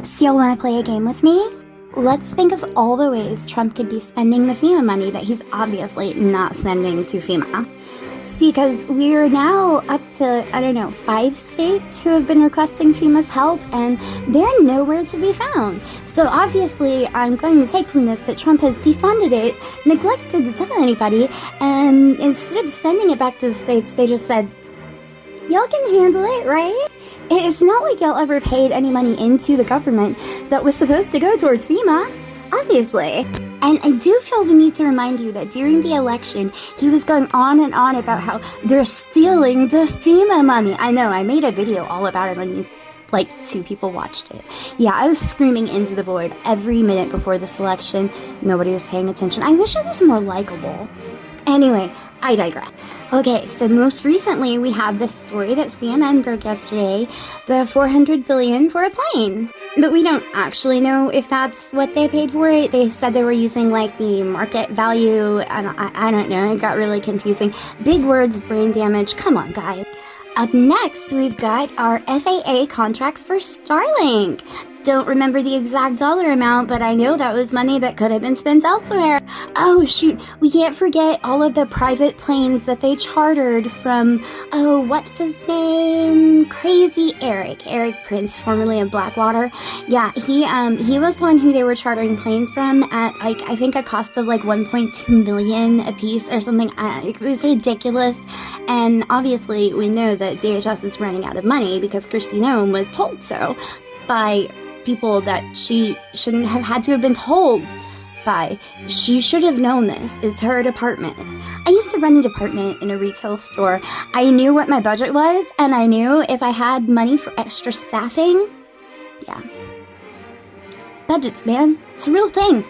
So y'all want to play a game with me? Let's think of all the ways Trump could be spending the FEMA money that he's obviously not sending to FEMA. See, because we're now up to, 5 states who have been requesting FEMA's help, and they're nowhere to be found. So obviously, I'm going to take from this that Trump has defunded it, neglected to tell anybody, and instead of sending it back to the states, they just said, y'all can handle it, right? It's not like y'all ever paid any money into the government that was supposed to go towards FEMA, obviously. And I do feel the need to remind you that during the election, he was going on and on about how they're stealing the FEMA money. I know, I made a video all about it on YouTube. Like, 2 people watched it. Yeah, I was screaming into the void every minute before this election. Nobody was paying attention. I wish I was more likable. Anyway, I digress. Okay, so most recently we had this story that CNN broke yesterday, the $400 billion for a plane. But we don't actually know if that's what they paid for it. They said they were using like the market value, and I don't know, it got really confusing. Big words, brain damage, come on guys. Up next, we've got our FAA contracts for Starlink. Don't remember the exact dollar amount, but I know that was money that could have been spent elsewhere. Oh shoot, we can't forget all of the private planes that they chartered from, what's his name? Crazy Eric Prince, formerly of Blackwater. Yeah, he was the one who they were chartering planes from at, like, I think a cost of like 1.2 million a piece or something. It was ridiculous. And obviously we know that DHS is running out of money because Kristi Noem was told so by people that she shouldn't have had to have been told by. She should have known this. It's her department. I used to run a department in a retail store. I knew what my budget was, and I knew if I had money for extra staffing, yeah. Budgets, man. It's a real thing.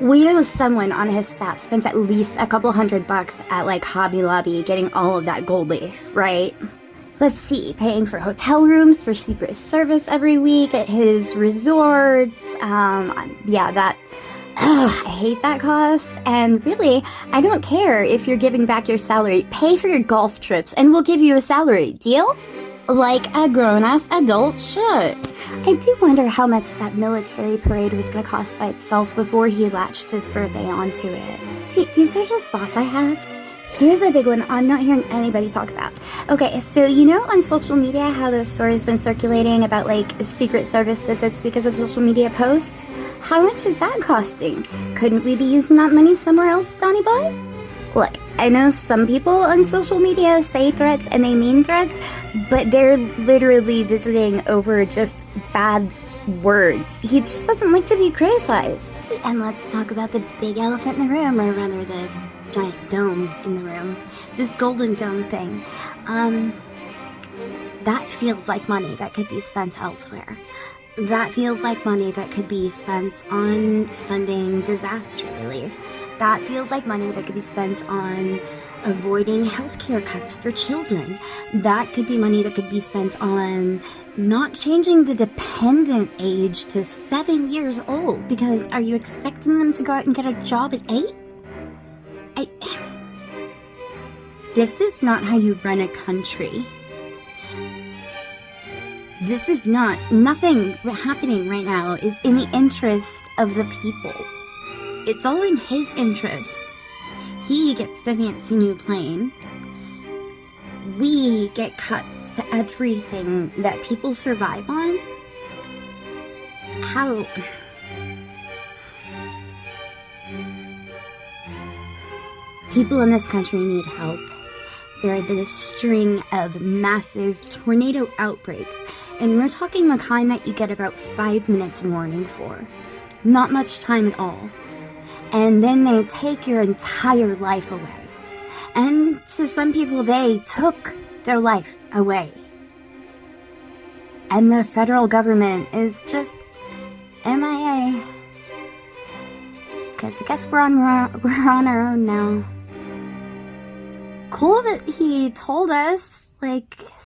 We know someone on his staff spends at least a couple $100 at like Hobby Lobby getting all of that gold leaf, right? Let's see, paying for hotel rooms for Secret Service every week at his resorts. I hate that cost. And really, I don't care if you're giving back your salary. Pay for your golf trips and we'll give you a salary. Deal? Like a grown-ass adult should. I do wonder how much that military parade was going to cost by itself before he latched his birthday onto it. These are just thoughts I have. Here's a big one I'm not hearing anybody talk about. Okay, so you know on social media how the story's been circulating about like Secret Service visits because of social media posts? How much is that costing? Couldn't we be using that money somewhere else, Donnie boy? Look, I know some people on social media say threats and they mean threats, but they're literally visiting over just bad words. He just doesn't like to be criticized. And let's talk about the big elephant in the room, or rather the giant dome in the room. This golden dome thing. That feels like money that could be spent elsewhere. That feels like money that could be spent on funding disaster relief. That feels like money that could be spent on avoiding healthcare cuts for children. That could be money that could be spent on not changing the dependent age to 7 years old, because are you expecting them to go out and get a job at 8? This is not how you run a country. This is nothing happening right now is in the interest of the people. It's all in his interest. He gets the fancy new plane. We get cuts to everything that people survive on. How? People in this country need help. There have been a string of massive tornado outbreaks, and we're talking the kind that you get about 5 minutes warning for. Not much time at all. And then they take your entire life away. And to some people, they took their life away. And the federal government is just MIA. Because I guess we're on our own now. Cool that he told us, like,